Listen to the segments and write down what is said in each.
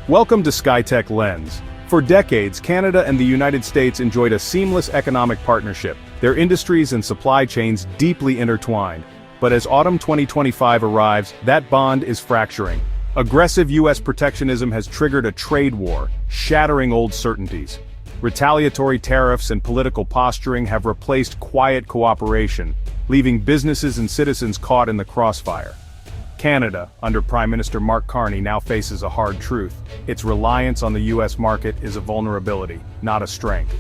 Welcome to Skytech-Lens. For decades, Canada and the United States enjoyed a seamless economic partnership, their industries and supply chains deeply intertwined. But as autumn 2025 arrives, that bond is fracturing. Aggressive U.S. protectionism has triggered a trade war, shattering old certainties. Retaliatory tariffs and political posturing have replaced quiet cooperation, leaving businesses and citizens caught in the crossfire. Canada, under Prime Minister Mark Carney, now faces a hard truth. Its reliance on the U.S. market is a vulnerability, not a strength.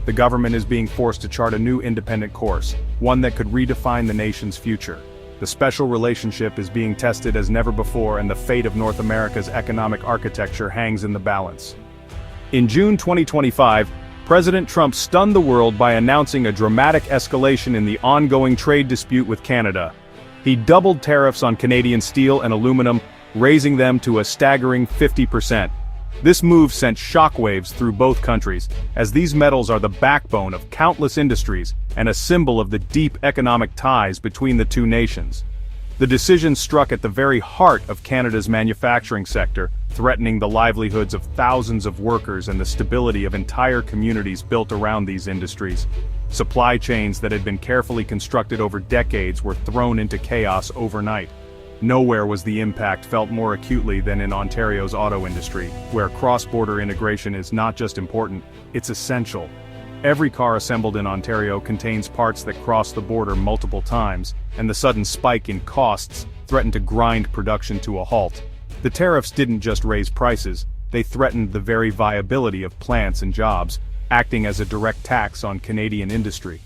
The government is being forced to chart a new independent course, one that could redefine the nation's future. The special relationship is being tested as never before, and the fate of North America's economic architecture hangs in the balance. In June 2025, President Trump stunned the world by announcing a dramatic escalation in the ongoing trade dispute with Canada. He doubled tariffs on Canadian steel and aluminum, raising them to a staggering 50%. This move sent shockwaves through both countries, as these metals are the backbone of countless industries and a symbol of the deep economic ties between the two nations. The decision struck at the very heart of Canada's manufacturing sector, threatening the livelihoods of thousands of workers and the stability of entire communities built around these industries. Supply chains that had been carefully constructed over decades were thrown into chaos overnight. Nowhere was the impact felt more acutely than in Ontario's auto industry, where cross-border integration is not just important, it's essential. Every car assembled in Ontario contains parts that cross the border multiple times, and the sudden spike in costs threatened to grind production to a halt. The tariffs didn't just raise prices, they threatened the very viability of plants and jobs, acting as a direct tax on Canadian industry.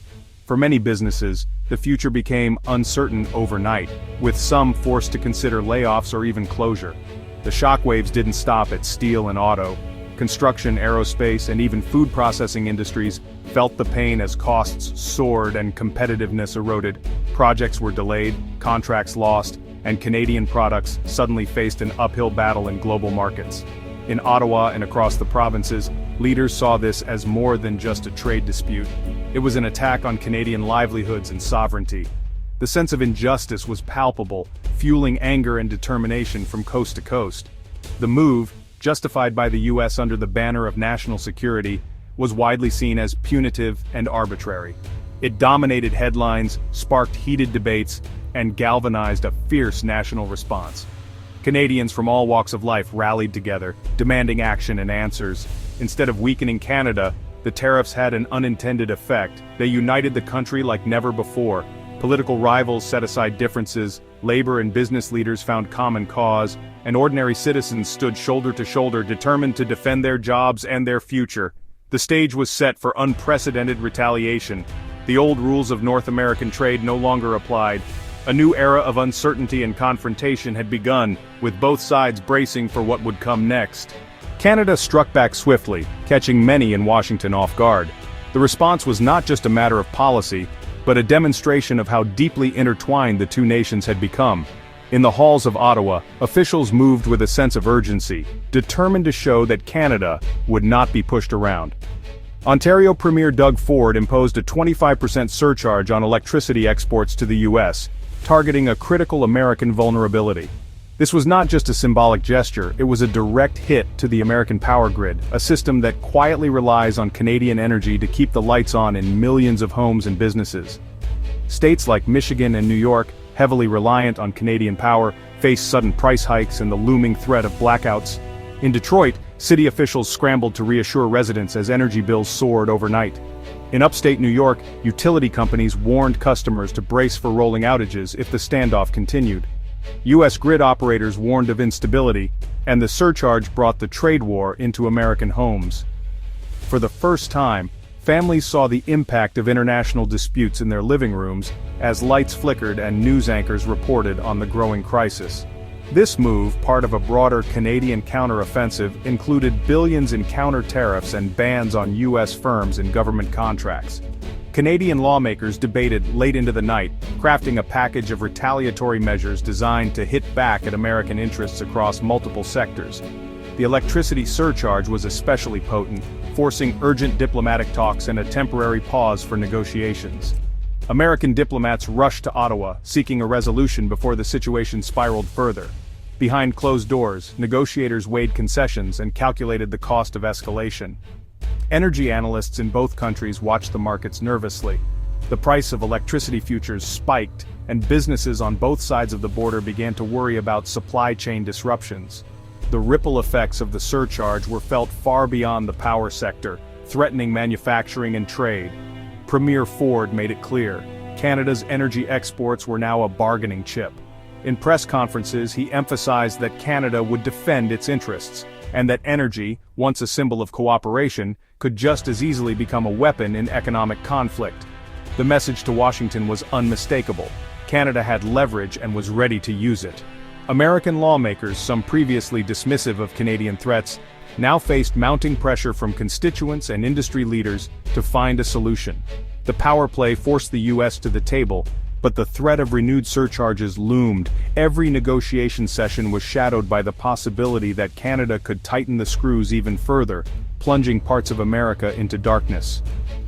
For many businesses, the future became uncertain overnight, with some forced to consider layoffs or even closure. The shockwaves didn't stop at steel and auto. Construction, aerospace, and even food processing industries felt the pain as costs soared and competitiveness eroded. Projects were delayed, contracts lost, and Canadian products suddenly faced an uphill battle in global markets. In Ottawa and across the provinces, leaders saw this as more than just a trade dispute. It was an attack on Canadian livelihoods and sovereignty. The sense of injustice was palpable, fueling anger and determination from coast to coast. The move, justified by the U.S. under the banner of national security, was widely seen as punitive and arbitrary. It dominated headlines, sparked heated debates, and galvanized a fierce national response. Canadians from all walks of life rallied together, demanding action and answers. Instead of weakening Canada, the tariffs had an unintended effect. They united the country like never before. Political rivals set aside differences, labor and business leaders found common cause, and ordinary citizens stood shoulder to shoulder, determined to defend their jobs and their future. The stage was set for unprecedented retaliation. The old rules of North American trade no longer applied. A new era of uncertainty and confrontation had begun, with both sides bracing for what would come next. Canada struck back swiftly, catching many in Washington off guard. The response was not just a matter of policy, but a demonstration of how deeply intertwined the two nations had become. In the halls of Ottawa, officials moved with a sense of urgency, determined to show that Canada would not be pushed around. Ontario Premier Doug Ford imposed a 25% surcharge on electricity exports to the U.S., targeting a critical American vulnerability. This was not just a symbolic gesture, it was a direct hit to the American power grid, a system that quietly relies on Canadian energy to keep the lights on in millions of homes and businesses. States like Michigan and New York, heavily reliant on Canadian power, faced sudden price hikes and the looming threat of blackouts. In Detroit, city officials scrambled to reassure residents as energy bills soared overnight. In upstate New York, utility companies warned customers to brace for rolling outages if the standoff continued. U.S. grid operators warned of instability, and the surcharge brought the trade war into American homes. For the first time, families saw the impact of international disputes in their living rooms as lights flickered and news anchors reported on the growing crisis. This move, part of a broader Canadian counter-offensive, included billions in counter-tariffs and bans on U.S. firms and government contracts. Canadian lawmakers debated late into the night, crafting a package of retaliatory measures designed to hit back at American interests across multiple sectors. The electricity surcharge was especially potent, forcing urgent diplomatic talks and a temporary pause for negotiations. American diplomats rushed to Ottawa, seeking a resolution before the situation spiraled further. Behind closed doors, negotiators weighed concessions and calculated the cost of escalation. Energy analysts in both countries watched the markets nervously. The price of electricity futures spiked, and businesses on both sides of the border began to worry about supply chain disruptions. The ripple effects of the surcharge were felt far beyond the power sector, threatening manufacturing and trade. Premier Ford made it clear, Canada's energy exports were now a bargaining chip. In press conferences, he emphasized that Canada would defend its interests, and that energy, once a symbol of cooperation, could just as easily become a weapon in economic conflict. The message to Washington was unmistakable. Canada had leverage and was ready to use it. American lawmakers, some previously dismissive of Canadian threats, now faced mounting pressure from constituents and industry leaders to find a solution. The power play forced the U.S. to the table, but the threat of renewed surcharges loomed. Every negotiation session was shadowed by the possibility that Canada could tighten the screws even further, plunging parts of America into darkness.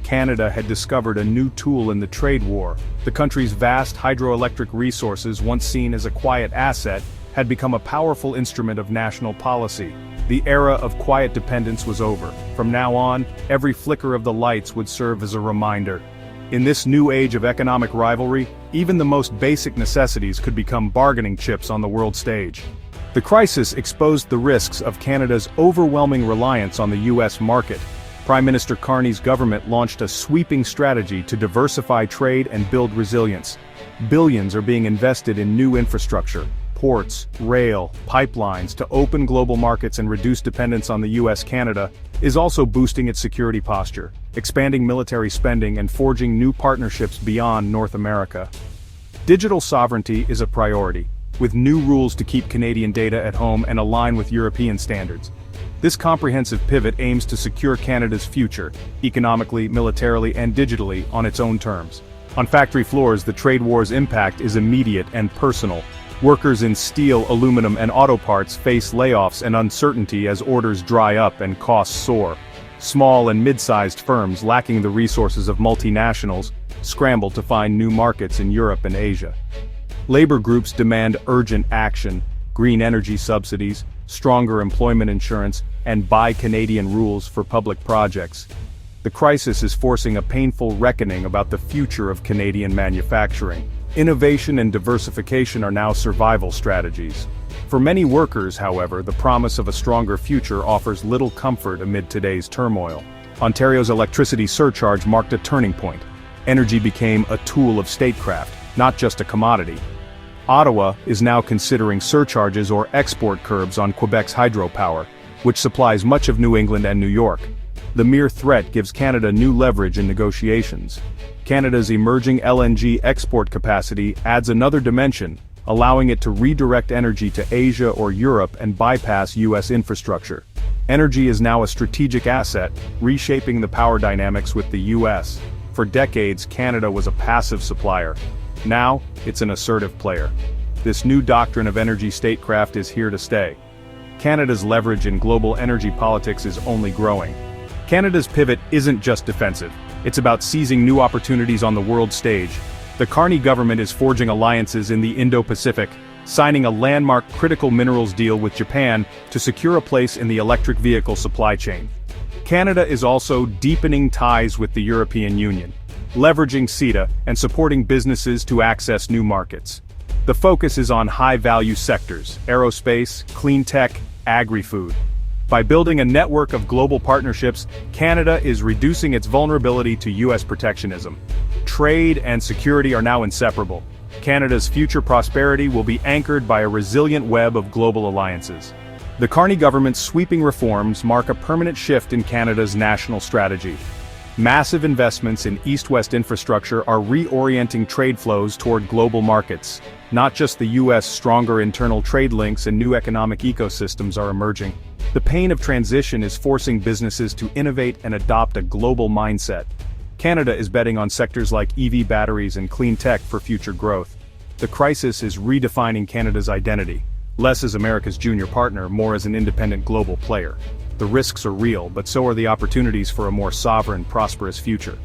Canada had discovered a new tool in the trade war. The country's vast hydroelectric resources, once seen as a quiet asset, had become a powerful instrument of national policy. The era of quiet dependence was over. From now on, every flicker of the lights would serve as a reminder. In this new age of economic rivalry, even the most basic necessities could become bargaining chips on the world stage. The crisis exposed the risks of Canada's overwhelming reliance on the U.S. market. Prime Minister Carney's government launched a sweeping strategy to diversify trade and build resilience. Billions are being invested in new infrastructure, ports, rail, pipelines to open global markets and reduce dependence on the U.S. Canada is also boosting its security posture, expanding military spending and forging new partnerships beyond North America. Digital sovereignty is a priority, with new rules to keep Canadian data at home and align with European standards. This comprehensive pivot aims to secure Canada's future, economically, militarily, and digitally, on its own terms. On factory floors, the trade war's impact is immediate and personal. Workers in steel, aluminum, and auto parts face layoffs and uncertainty as orders dry up and costs soar. Small and mid-sized firms lacking the resources of multinationals scramble to find new markets in Europe and Asia. Labor groups demand urgent action, green energy subsidies, stronger employment insurance, and Buy Canadian rules for public projects. The crisis is forcing a painful reckoning about the future of Canadian manufacturing. Innovation and diversification are now survival strategies. For many workers, however, the promise of a stronger future offers little comfort amid today's turmoil. Ontario's electricity surcharge marked a turning point. Energy became a tool of statecraft, not just a commodity. Ottawa is now considering surcharges or export curbs on Quebec's hydropower, which supplies much of New England and New York. The mere threat gives Canada new leverage in negotiations. Canada's emerging LNG export capacity adds another dimension, allowing it to redirect energy to Asia or Europe and bypass U.S. infrastructure. Energy is now a strategic asset, reshaping the power dynamics with the U.S. For decades, Canada was a passive supplier. Now, it's an assertive player. This new doctrine of energy statecraft is here to stay. Canada's leverage in global energy politics is only growing. Canada's pivot isn't just defensive. It's about seizing new opportunities on the world stage. The Carney government is forging alliances in the Indo-Pacific, signing a landmark critical minerals deal with Japan to secure a place in the electric vehicle supply chain. Canada is also deepening ties with the European Union, leveraging CETA and supporting businesses to access new markets. The focus is on high-value sectors: aerospace, clean tech, agri-food. By building a network of global partnerships, Canada is reducing its vulnerability to U.S. protectionism. Trade and security are now inseparable. Canada's future prosperity will be anchored by a resilient web of global alliances. The Carney government's sweeping reforms mark a permanent shift in Canada's national strategy. Massive investments in east-west infrastructure are reorienting trade flows toward global markets. Not just the U.S., stronger internal trade links and new economic ecosystems are emerging. The pain of transition is forcing businesses to innovate and adopt a global mindset. Canada is betting on sectors like EV batteries and clean tech for future growth. The crisis is redefining Canada's identity, less as America's junior partner, more as an independent global player. The risks are real, but so are the opportunities for a more sovereign, prosperous future.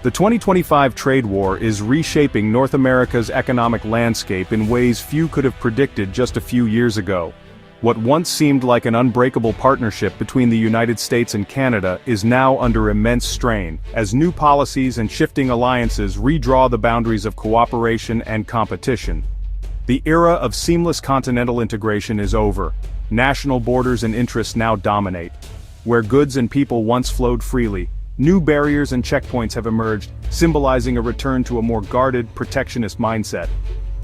The 2025 trade war is reshaping North America's economic landscape in ways few could have predicted just a few years ago. What once seemed like an unbreakable partnership between the United States and Canada is now under immense strain, as new policies and shifting alliances redraw the boundaries of cooperation and competition. The era of seamless continental integration is over. National borders and interests now dominate. Where goods and people once flowed freely, new barriers and checkpoints have emerged, symbolizing a return to a more guarded, protectionist mindset.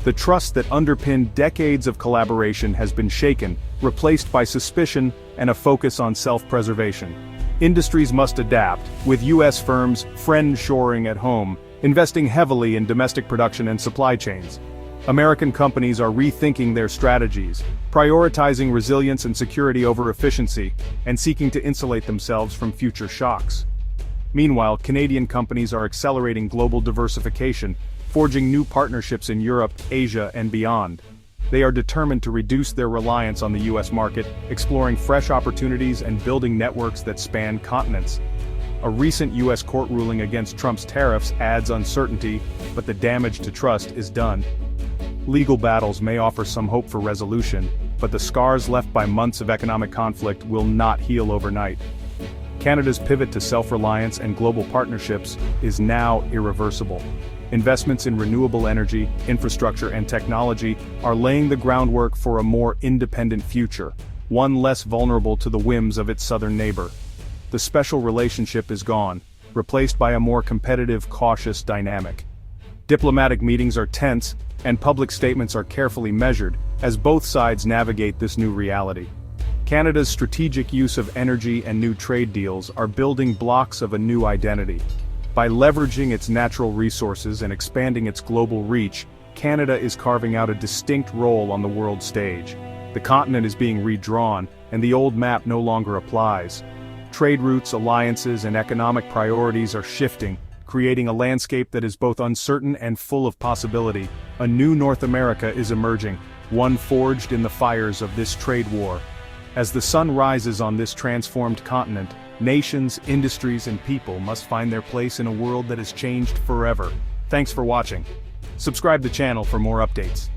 The trust that underpinned decades of collaboration has been shaken, replaced by suspicion and a focus on self-preservation. Industries must adapt, with U.S. firms friend-shoring at home, investing heavily in domestic production and supply chains. American companies are rethinking their strategies, prioritizing resilience and security over efficiency, and seeking to insulate themselves from future shocks. Meanwhile, Canadian companies are accelerating global diversification, forging new partnerships in Europe, Asia, and beyond. They are determined to reduce their reliance on the U.S. market, exploring fresh opportunities and building networks that span continents. A recent U.S. court ruling against Trump's tariffs adds uncertainty, but the damage to trust is done. Legal battles may offer some hope for resolution, but the scars left by months of economic conflict will not heal overnight. Canada's pivot to self-reliance and global partnerships is now irreversible. Investments in renewable energy, infrastructure, and technology are laying the groundwork for a more independent future, one less vulnerable to the whims of its southern neighbor. The special relationship is gone, replaced by a more competitive, cautious dynamic. Diplomatic meetings are tense, and public statements are carefully measured, as both sides navigate this new reality. Canada's strategic use of energy and new trade deals are building blocks of a new identity. By leveraging its natural resources and expanding its global reach, Canada is carving out a distinct role on the world stage. The continent is being redrawn, and the old map no longer applies. Trade routes, alliances, and economic priorities are shifting, creating a landscape that is both uncertain and full of possibility. A new North America is emerging, one forged in the fires of this trade war. As the sun rises on this transformed continent, nations, industries, and people must find their place in a world that has changed forever. Thanks for watching. Subscribe to the channel for more updates.